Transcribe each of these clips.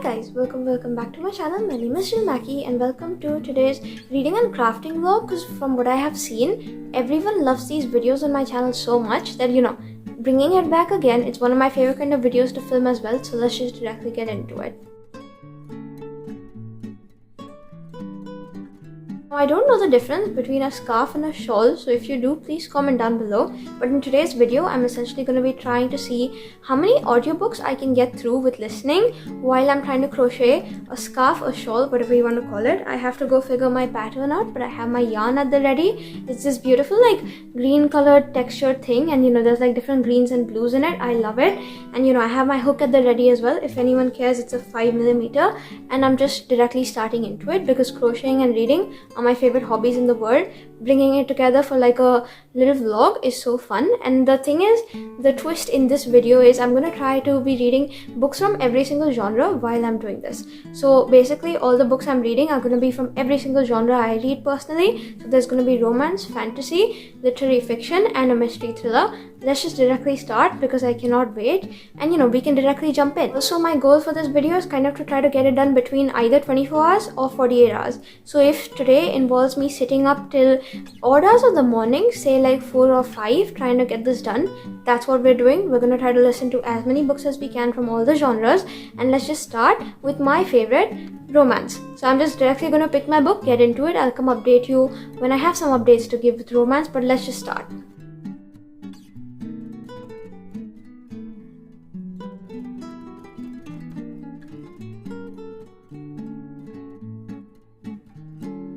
guys, welcome back to my channel. My name is Mackie and welcome to today's reading and crafting vlog. Because from what I have seen, everyone loves these videos on my channel so much that bringing it back again, it's one of my favorite kind of videos to film as well. So let's just directly get into it. I don't know the difference between a scarf and a shawl, so if you do, please comment down below. But in today's video, I'm essentially going to be trying to see how many audiobooks I can get through with listening while I'm trying to crochet a scarf, a shawl, whatever you want to call it. I have to go figure my pattern out, but I have my yarn at the ready. It's this beautiful green colored textured thing, and there's different greens and blues in it. I love it. And I have my hook at the ready as well. If anyone cares, it's a 5mm, and I'm just directly starting into it because crocheting and reading are my favorite hobbies in the world. Bringing it together for a little vlog is so fun. And the thing is, the twist in this video is I'm gonna try to be reading books from every single genre while I'm doing this. So basically all the books I'm reading are gonna be from every single genre I read personally. So there's gonna be romance, fantasy, literary fiction, and a mystery thriller. Let's just directly start because I cannot wait, and we can directly jump in. Also, my goal for this video is kind of to try to get it done between either 24 hours or 48 hours. So if today involves me sitting up till odd hours of the morning, say 4 or 5, trying to get this done, that's what we're doing. We're gonna try to listen to as many books as we can from all the genres, and let's just start with my favorite, romance. So I'm just directly gonna pick my book, get into it. I'll come update you when I have some updates to give with romance, but let's just start.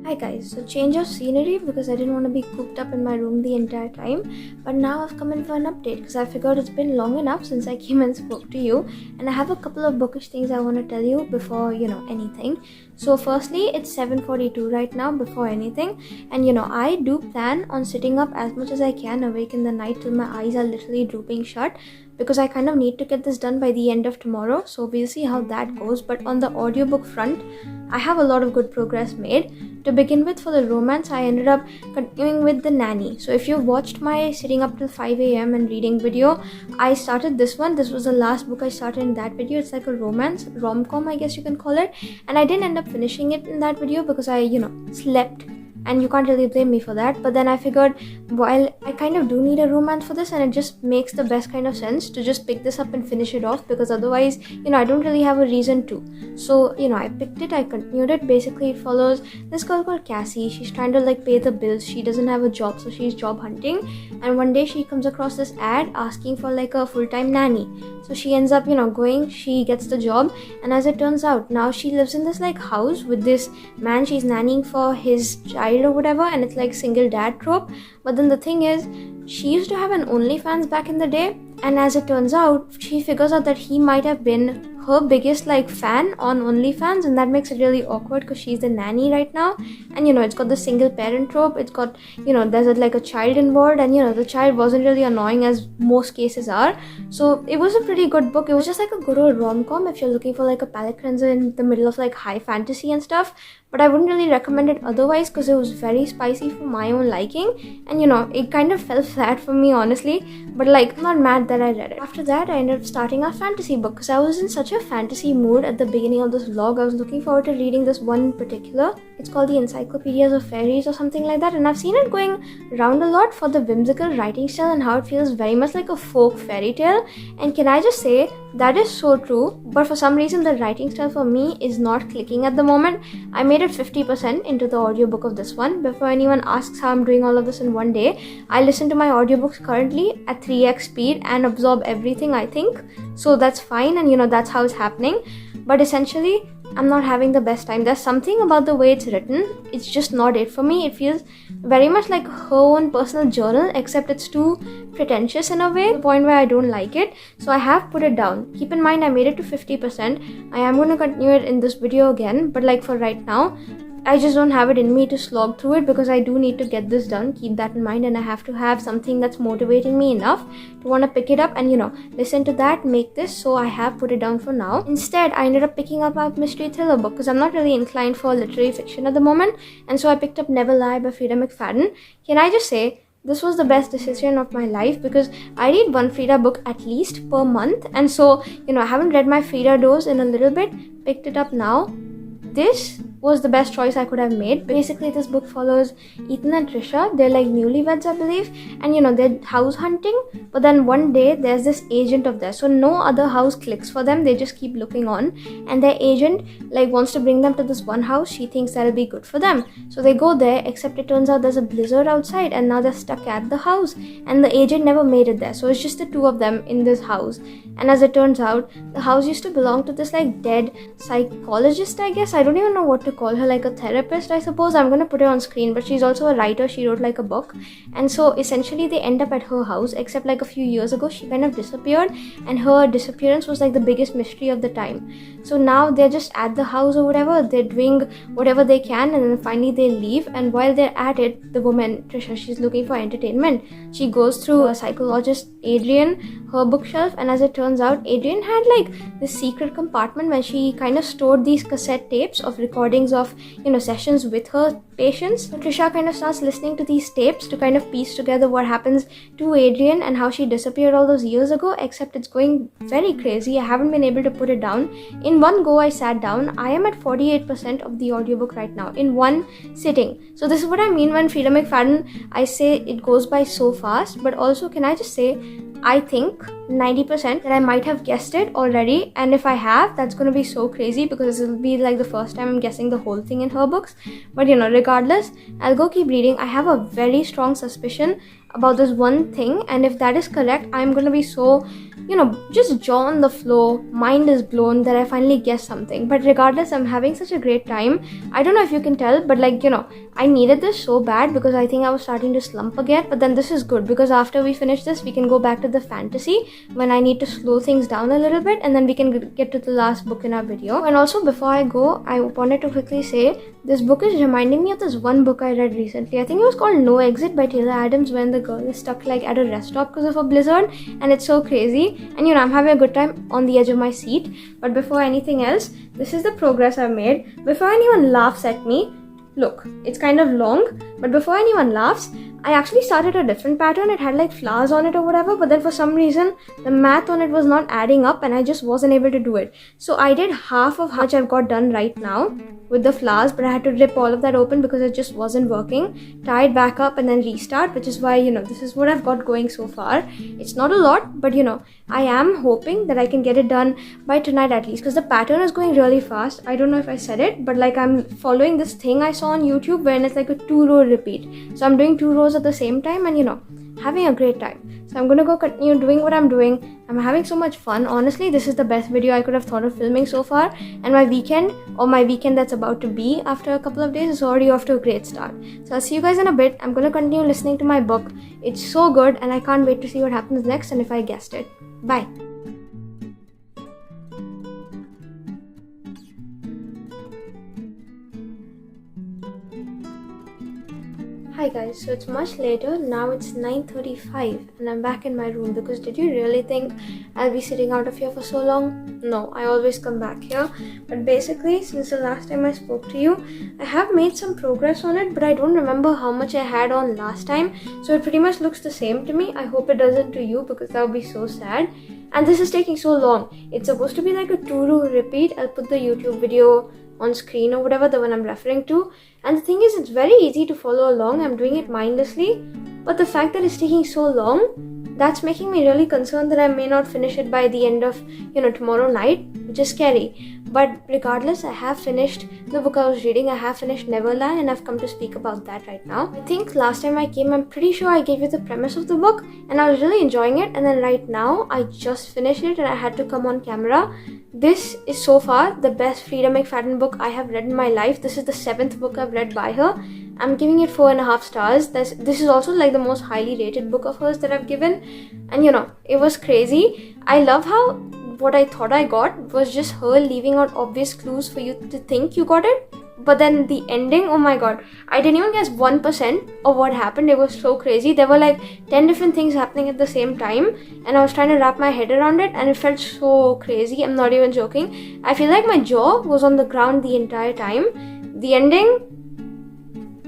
Hi guys, so change of scenery because I didn't want to be cooped up in my room the entire time, but now I've come in for an update because I figured it's been long enough since I came and spoke to you, and I have a couple of bookish things I want to tell you before anything. So firstly, it's 7:42 right now before anything, and I do plan on sitting up as much as I can awake in the night till my eyes are literally drooping shut, because I kind of need to get this done by the end of tomorrow. So we'll see how that goes. But on the audiobook front, I have a lot of good progress made. To begin with, for the romance, I ended up continuing with the Nanny. So if you watched my sitting up till 5 a.m. and reading video, I started this one. This was the last book I started in that video. It's like a romance, rom-com I guess you can call it. And I didn't end up finishing it in that video because I, slept. And you can't really blame me for that. But then I figured, while I kind of do need a romance for this, and it just makes the best kind of sense to just pick this up and finish it off, because otherwise, I don't really have a reason to. So, I picked it, I continued it. Basically, it follows this girl called Cassie. She's trying to pay the bills. She doesn't have a job, so she's job hunting. And one day she comes across this ad asking for a full-time nanny. So she ends up, going, she gets the job. And as it turns out, now she lives in this house with this man she's nannying for his child or whatever, and it's single dad trope. But then the thing is, she used to have an OnlyFans back in the day, and as it turns out, she figures out that he might have been her biggest fan on OnlyFans, and that makes it really awkward because she's the nanny right now. And it's got the single parent trope. It's got there's a child involved, and the child wasn't really annoying as most cases are. So it was a pretty good book. It was just a good old rom-com if you're looking for a palate cleanser in the middle of high fantasy and stuff. But I wouldn't really recommend it otherwise because it was very spicy for my own liking, and it kind of fell flat for me honestly. But I'm not mad that I read it. After that, I ended up starting a fantasy book because I was in such a fantasy mood at the beginning of this vlog. I was looking forward to reading this one in particular. It's called the Encyclopedia of Faeries or something like that, and I've seen it going around a lot for the whimsical writing style and how it feels very much like a folk fairy tale. And can I just say, that is so true, but for some reason the writing style for me is not clicking at the moment. I made it 50% into the audiobook of this one. Before anyone asks how I'm doing all of this in one day, I listen to my audiobooks currently at 3x speed and absorb everything, I think. So that's fine, and that's how it's happening. But essentially, I'm not having the best time. There's something about the way it's written. It's just not it for me. It feels very much like her own personal journal, except it's too pretentious in a way, to the point where I don't like it. So I have put it down. Keep in mind, I made it to 50%. I am going to continue it in this video again, but for right now, I just don't have it in me to slog through it because I do need to get this done. Keep that in mind, and I have to have something that's motivating me enough to want to pick it up and listen to that, make this. So I have put it down for now. Instead, I ended up picking up a mystery thriller book because I'm not really inclined for literary fiction at the moment, and so I picked up Never Lie by Freida McFadden. Can I just say, this was the best decision of my life, because I read one Freida book at least per month, and so, I haven't read my Freida dose in a little bit, picked it up now. This was the best choice I could have made. Basically, this book follows Ethan and Trisha. They're like newlyweds, I believe, and they're house hunting, but then one day there's this agent of theirs, so no other house clicks for them. They just keep looking on, and their agent wants to bring them to this one house. She thinks that'll be good for them, so they go there, except it turns out there's a blizzard outside, and now they're stuck at the house, and the agent never made it there, so it's just the two of them in this house. And as it turns out, the house used to belong to this dead psychologist, I guess. I don't even know what to call her, a therapist, I suppose. I'm gonna put her on screen, but she's also a writer. She wrote a book, and so essentially they end up at her house, except a few years ago she kind of disappeared, and her disappearance was the biggest mystery of the time. So now they're just at the house or whatever, they're doing whatever they can, and then finally they leave. And while they're at it, the woman Trisha, she's looking for entertainment. She goes through a psychologist Adrian, her bookshelf, and as it turns out, Adrian had this secret compartment where she kind of stored these cassette tapes of recordings of sessions with her patients. So Trisha kind of starts listening to these tapes to kind of piece together what happens to Adrian and how she disappeared all those years ago, except it's going very crazy. I haven't been able to put it down. In one go, I sat down. I am at 48% of the audiobook right now in one sitting. So this is what I mean when Freida McFadden, I say it goes by so fast, but also can I just say, I think 90% that I might have guessed it already, and if I have, that's going to be so crazy because it'll be the first time I'm guessing the whole thing in her books. But regardless, I'll go keep reading. I have a very strong suspicion about this one thing, and if that is correct, I'm going to be so just jaw on the floor, mind is blown that I finally guessed something. But regardless, I'm having such a great time. I don't know if you can tell, but I needed this so bad because I think I was starting to slump again. But then this is good because after we finish this, we can go back to the fantasy when I need to slow things down a little bit, and then we can get to the last book in our video. And also, before I go, I wanted to quickly say this book is reminding me of this one book I read recently. I think it was called No Exit by Taylor Adams, when the girl is stuck at a rest stop because of a blizzard, and it's so crazy. And I'm having a good time on the edge of my seat. But before anything else, this is the progress I've made. Before anyone laughs at me, look, it's kind of long, but before anyone laughs, I actually started a different pattern. It had flowers on it or whatever, but then for some reason the math on it was not adding up and I just wasn't able to do it. So I did half of how much I've got done right now with the flowers, but I had to rip all of that open because it just wasn't working. Tie it back up and then restart, which is why this is what I've got going so far. It's not a lot, but I am hoping that I can get it done by tonight at least, because the pattern is going really fast. I don't know if I said it, but I'm following this thing I saw on YouTube where it's a 2-row repeat. So I'm doing 2 rows at the same time and having a great time. So I'm gonna go continue doing what I'm doing. I'm having so much fun. Honestly, this is the best video I could have thought of filming so far, and my weekend that's about to be after a couple of days is already off to a great start. So I'll see you guys in a bit. I'm gonna continue listening to my book. It's so good and I can't wait to see what happens next and if I guessed it. Bye. Hi guys, so it's much later. Now it's 9:35 and I'm back in my room because did you really think I'll be sitting out of here for so long? No, I always come back here. But basically, since the last time I spoke to you, I have made some progress on it, but I don't remember how much I had on last time. So it pretty much looks the same to me. I hope it doesn't to you because that would be so sad. And this is taking so long. It's supposed to be a 2-row repeat. I'll put the YouTube video on screen or whatever, the one I'm referring to. And the thing is, it's very easy to follow along. I'm doing it mindlessly, but the fact that it's taking so long, that's making me really concerned that I may not finish it by the end of tomorrow night, which is scary. But regardless, I have finished the book I was reading. I have finished Neverland and I've come to speak about that right now. I think last time I came, I'm pretty sure I gave you the premise of the book and I was really enjoying it, and then right now I just finished it and I had to come on camera. This is so far the best Freida McFadden book I have read in my life. This is the 7th book I've read by her. I'm giving it 4.5 stars. This is also the most highly rated book of hers that I've given. And it was crazy. I love how what I thought I got was just her leaving out obvious clues for you to think you got it. But then the ending, oh my god, I didn't even guess 1% of what happened. It was so crazy. There were 10 different things happening at the same time and I was trying to wrap my head around it and it felt so crazy. I'm not even joking. I feel like my jaw was on the ground the entire time. The ending,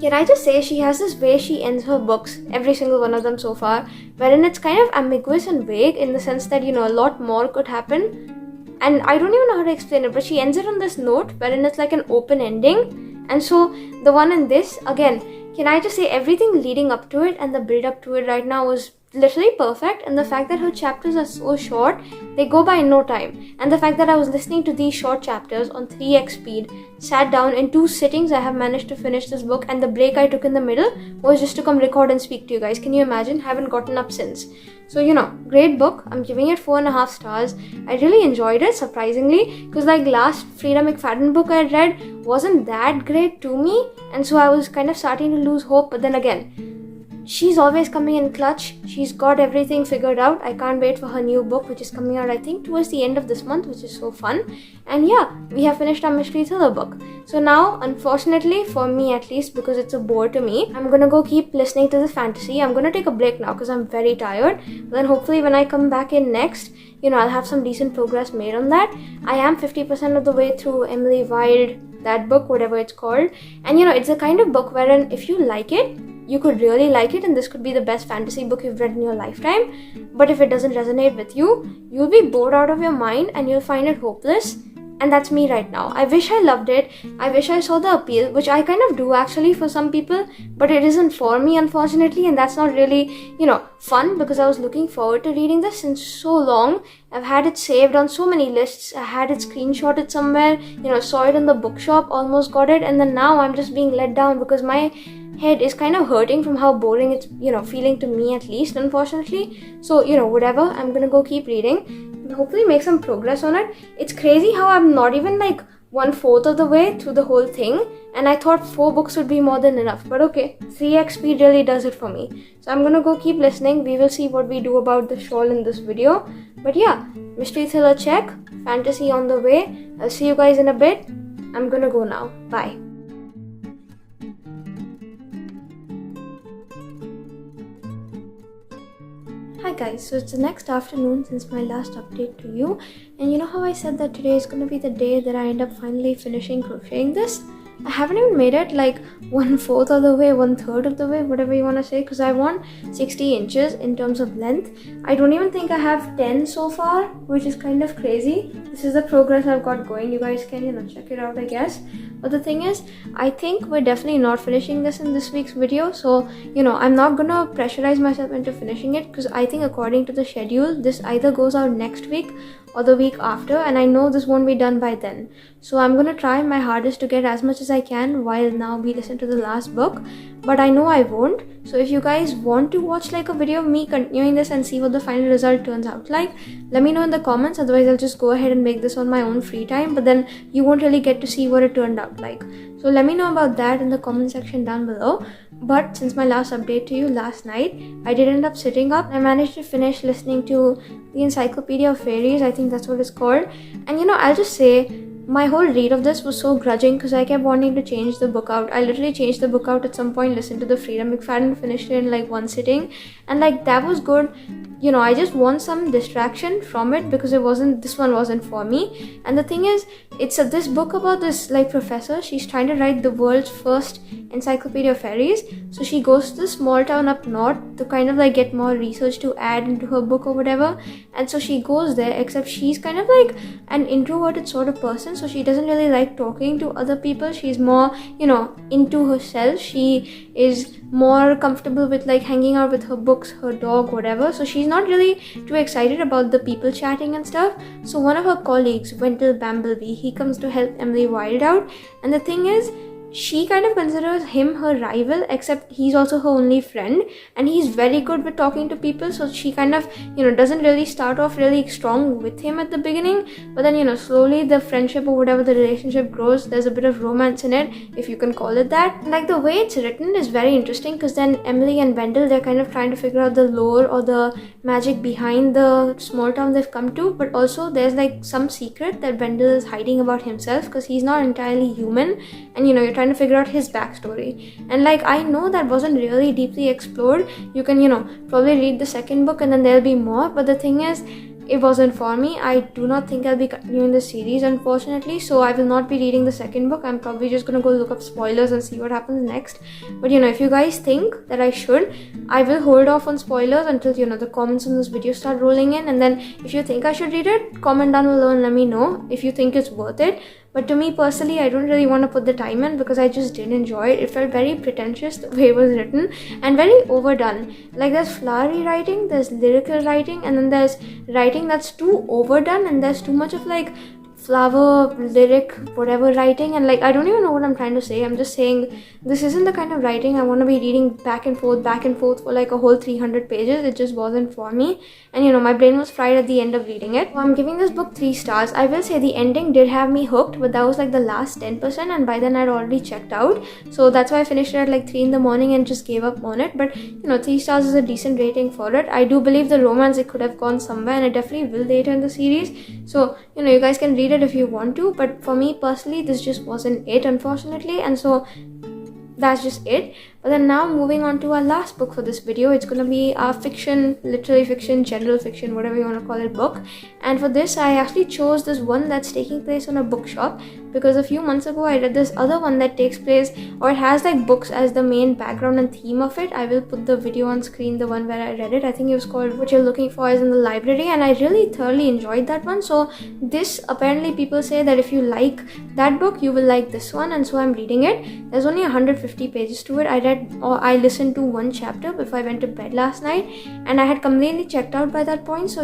Can I just say, she has this way she ends her books, every single one of them so far, wherein it's kind of ambiguous and vague in the sense that, a lot more could happen. And I don't even know how to explain it, but she ends it on this note wherein it's like an open ending. And so the one in this, again, can I just say, everything leading up to it and the build up to it right now was literally perfect. And the fact that her chapters are so short, they go by in no time. And the fact that I was listening to these short chapters on 3x speed, sat down in 2 sittings, I have managed to finish this book. And the break I took in the middle was just to come record and speak to you guys. Can you imagine? Haven't gotten up since. So, great book. I'm giving it 4.5 stars. I really enjoyed it, surprisingly, because like last Freida McFadden book I read wasn't that great to me. And so I was kind of starting to lose hope. But then again, she's always coming in clutch. She's got everything figured out. I can't wait for her new book, which is coming out, I think, towards the end of this month, which is so fun. And yeah, we have finished our mystery thriller book. So now, unfortunately, for me at least, because it's a bore to me, I'm gonna go keep listening to the fantasy. I'm gonna take a break now because I'm very tired. But then hopefully when I come back in next, I'll have some decent progress made on that. I am 50% of the way through Emily Wilde, that book, whatever it's called. And it's the kind of book wherein if you like it, you could really like it, and this could be the best fantasy book you've read in your lifetime. But if it doesn't resonate with you, you'll be bored out of your mind and you'll find it hopeless. And that's me right now. I wish I loved it. I wish I saw the appeal, which I kind of do actually for some people, but it isn't for me, unfortunately. And that's not really, fun, because I was looking forward to reading this since so long. I've had it saved on so many lists. I had it screenshotted somewhere, saw it in the bookshop, almost got it. And then now I'm just being let down because my head is kind of hurting from how boring it's, feeling to me, at least, unfortunately. So, whatever, I'm gonna go keep reading and hopefully make some progress on it. It's crazy how I'm not even like 1/4 of the way through the whole thing, and I thought 4 books would be more than enough, but okay, 3x speed really does it for me. So I'm gonna go keep listening. We will see what we do about the shawl in this video. But yeah, mystery thriller check, fantasy on the way. I'll see you guys in a bit. I'm gonna go now. Bye. Hi guys, so it's the next afternoon since my last update to you, and you know how I said that today is going to be the day that I end up finally finishing crocheting this? I haven't even made it like 1/4 of the way, 1/3 of the way, whatever you want to say, because I want 60 inches in terms of length. I don't even think I have 10 so far, which is kind of crazy. This is the progress I've got going. You guys can, check it out, I guess. But the thing is, I think we're definitely not finishing this in this week's video. So, I'm not gonna pressurize myself into finishing it, because I think according to the schedule, this either goes out next week or the week after, and I know this won't be done by then. So I'm gonna try my hardest to get as much as I can while now we listen to the last book, but I know I won't. So if you guys want to watch like a video of me continuing this and see what the final result turns out like, let me know in the comments. Otherwise I'll just go ahead and make this on my own free time, but then you won't really get to see what it turned out like. So let me know about that in the comment section down below. But since my last update to you last night, I did end up sitting up. I managed to finish listening to the Encyclopedia of Faeries, I think that's what it's called. And I'll just say, my whole read of this was so grudging because I kept wanting to change the book out. I literally changed the book out at some point, listened to the Freida McFadden, finished it in like one sitting, and like that was good. I just want some distraction from it because this one wasn't for me. And the thing is, it's this book about this like professor. She's trying to write the world's first Encyclopedia of Faeries. So she goes to the small town up north to kind of like get more research to add into her book or whatever. And so she goes there, except she's kind of like an introverted sort of person. So she doesn't really like talking to other people. She's more, into herself. She is more comfortable with like hanging out with her books, her dog, whatever. So she's not really too excited about the people chatting and stuff. So one of her colleagues, Wendell Bamblebee, he comes to help Emily Wilde out. And the thing is, she kind of considers him her rival, except he's also her only friend, and he's very good with talking to people. So she kind of, doesn't really start off really strong with him at the beginning, but then, slowly the friendship or whatever the relationship grows. There's a bit of romance in it, if you can call it that. Like the way it's written is very interesting, because then Emily and Wendell, they're kind of trying to figure out the lore or the magic behind the small town they've come to, but also there's like some secret that Wendell is hiding about himself, because he's not entirely human, and you're trying to figure out his backstory. And like, I know that wasn't really deeply explored. You can, probably read the second book and then there'll be more. But the thing is, it wasn't for me. I do not think I'll be continuing the series, unfortunately, so I will not be reading the second book. I'm probably just gonna go look up spoilers and see what happens next. But if you guys think that I should, I will hold off on spoilers until the comments on this video start rolling in, and then if you think I should read it, comment down below and let me know if you think it's worth it. But to me personally, I don't really want to put the time in because I just didn't enjoy it. It felt very pretentious the way it was written and very overdone. Like, there's flowery writing, there's lyrical writing, and then there's writing that's too overdone, and there's too much of like flower, lyric, whatever writing, and like I don't even know what I'm trying to say. I'm just saying this isn't the kind of writing I want to be reading back and forth for like a whole 300 pages. It just wasn't for me, and my brain was fried at the end of reading it. So I'm giving this book 3 stars. I will say the ending did have me hooked, but that was like the last 10%, and by then I'd already checked out, so that's why I finished it at like 3 in the morning and just gave up on it. But 3 stars is a decent rating for it. I do believe the romance, it could have gone somewhere, and it definitely will later in the series, so you guys can read it if you want to, but for me personally this just wasn't it, unfortunately, and so that's just it. But then now moving on to our last book for this video, it's gonna be our fiction, literary fiction, general fiction, whatever you want to call it, book. And for this I actually chose this one that's taking place on a bookshop, because a few months ago I read this other one that takes place, or it has like books as the main background and theme of it. I will put the video on screen, the one where I read it. I think it was called What You're Looking For Is in the Library, and I really thoroughly enjoyed that one. So this, apparently people say that if you like that book you will like this one, and so I'm reading it. There's only 150 pages to it. I listened to one chapter before I went to bed last night, and I had completely checked out by that point, so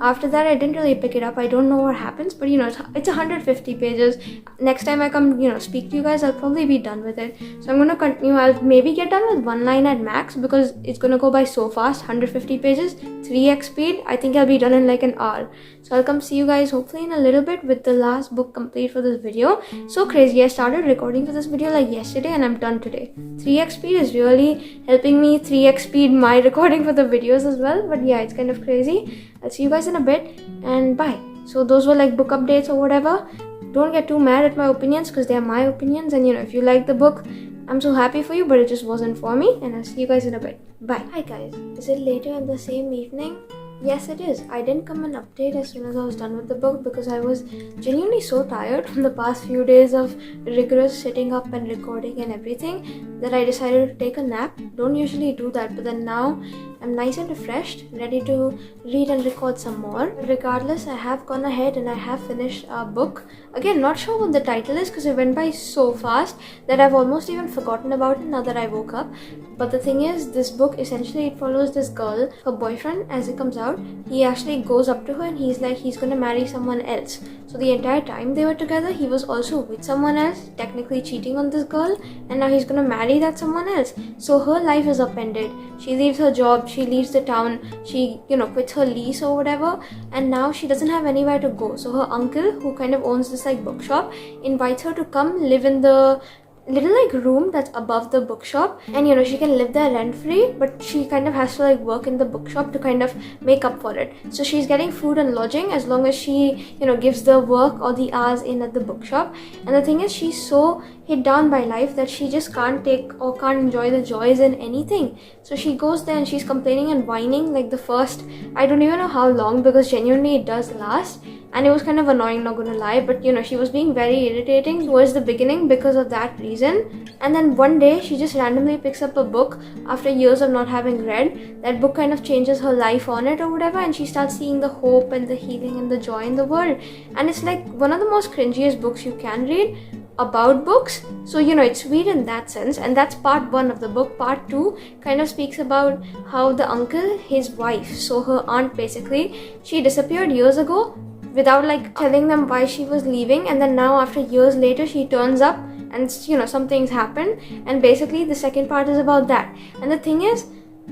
after that I didn't really pick it up. I don't know what happens, but it's 150 pages. Next time I come speak to you guys, I'll probably be done with it, so I'm gonna continue. I'll maybe get done with one line at max because it's gonna go by so fast. 150 pages, 3x speed. I think I'll be done in like an hour, so I'll come see you guys hopefully in a little bit with the last book complete for this video. So crazy, I started recording for this video like yesterday and I'm done today. 3x speed is really helping me 3x speed my recording for the videos as well, but yeah, it's kind of crazy. I'll see you guys in a bit, and bye. So those were like book updates or whatever. Don't get too mad at my opinions because they are my opinions, and if you like the book, I'm so happy for you, but it just wasn't for me, and I'll see you guys in a bit. Bye. Hi guys, is it later in the same evening? Yes, it is. I didn't come and update as soon as I was done with the book because I was genuinely so tired from the past few days of rigorous sitting up and recording and everything that I decided to take a nap. Don't usually do that, but then now I'm nice and refreshed, ready to read and record some more. Regardless, I have gone ahead and I have finished a book. Again, not sure what the title is because it went by so fast that I've almost even forgotten about it now that I woke up. But the thing is, this book essentially it follows this girl, her boyfriend, as it comes out. He actually goes up to her and he's like he's gonna marry someone else. So the entire time they were together, he was also with someone else, technically cheating on this girl, and now he's gonna marry that someone else. So her life is upended. She leaves her job, she leaves the town, she quits her lease or whatever, and now she doesn't have anywhere to go. So her uncle, who kind of owns this like bookshop, invites her to come live in the little like room that's above the bookshop, and she can live there rent free, but she kind of has to like work in the bookshop to kind of make up for it. So she's getting food and lodging as long as she gives the work or the hours in at the bookshop. And the thing is, she's so hit down by life that she just can't take or can't enjoy the joys in anything. So she goes there and she's complaining and whining like the first, I don't even know how long, because genuinely it does last. And it was kind of annoying, not gonna lie, but she was being very irritating towards the beginning because of that reason. And then one day she just randomly picks up a book after years of not having read. That book kind of changes her life on it or whatever, and she starts seeing the hope and the healing and the joy in the world. And it's like one of the most cringiest books you can read about books. So it's sweet in that sense, and that's part 1 of the book. Part 2 kind of speaks about how the uncle, his wife, so her aunt basically, she disappeared years ago without like telling them why she was leaving, and then now after years later she turns up and some things happen, and basically the second part is about that. And the thing is,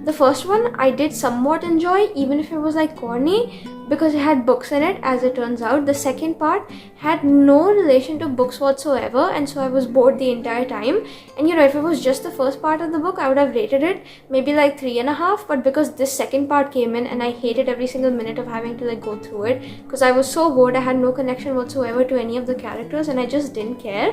the first one I did somewhat enjoy, even if it was like corny, because it had books in it, as it turns out. The second part had no relation to books whatsoever, and so I was bored the entire time. And if it was just the first part of the book, I would have rated it maybe like 3.5, but because this second part came in and I hated every single minute of having to like go through it because I was so bored. I had no connection whatsoever to any of the characters and I just didn't care.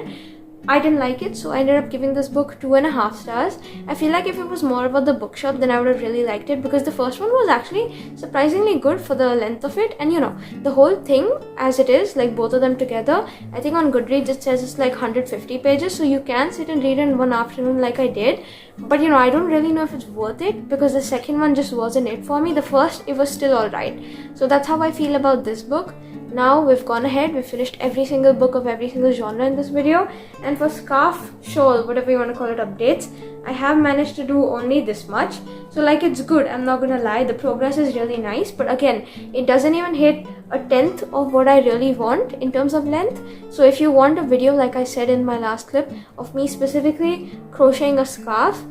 I didn't like it, so I ended up giving this book 2.5 stars. I feel like if it was more about the bookshop, then I would have really liked it, because the first one was actually surprisingly good for the length of it. And you know, the whole thing as it is, like both of them together, I think on Goodreads it says it's like 150 pages, so you can sit and read in one afternoon like I did. But you know, I don't really know if it's worth it, because the second one just wasn't it for me. The first, it was still alright. So that's how I feel about this book. Now we've gone ahead, we've finished every single book of every single genre in this video, and for scarf, shawl, whatever you want to call it, updates, I have managed to do only this much. So like, it's good, I'm not gonna lie, the progress is really nice, but again, it doesn't even hit a tenth of what I really want in terms of length. So if you want a video, like I said in my last clip, of me specifically crocheting a scarf,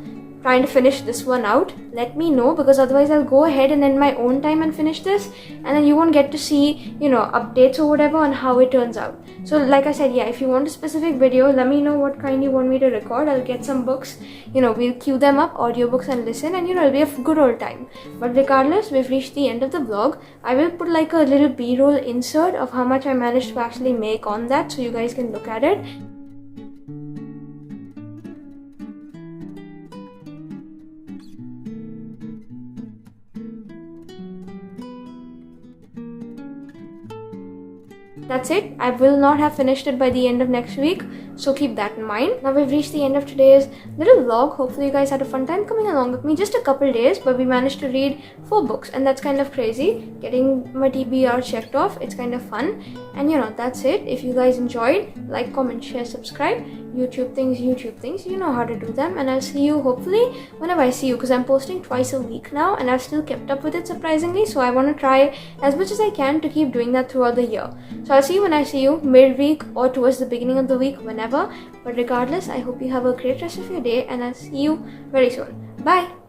trying to finish this one out, let me know, because otherwise I'll go ahead and in my own time and finish this, and then you won't get to see, you know, updates or whatever on how it turns out. So like I said, yeah, if you want a specific video, let me know what kind you want me to record. I'll get some books, you know, we'll queue them up, audiobooks, and listen, and you know, it'll be a good old time. But regardless, we've reached the end of the vlog. I will put like a little b-roll insert of how much I managed to actually make on that, so you guys can look at it. That's it. I will not have finished it by the end of next week, so keep that in mind. Now we've reached the end of today's little vlog. Hopefully you guys had a fun time coming along with me. Just a couple days, but we managed to read 4 books, and that's kind of crazy. Getting my TBR checked off, it's kind of fun. And you know, that's it. If you guys enjoyed, like, comment, share, subscribe. YouTube things, you know how to do them. And I'll see you hopefully whenever I see you, because I'm posting twice a week now, and I've still kept up with it surprisingly, so I want to try as much as I can to keep doing that throughout the year. So I'll see you when I see you, mid-week or towards the beginning of the week, whenever. But regardless, I hope you have a great rest of your day, and I'll see you very soon. Bye!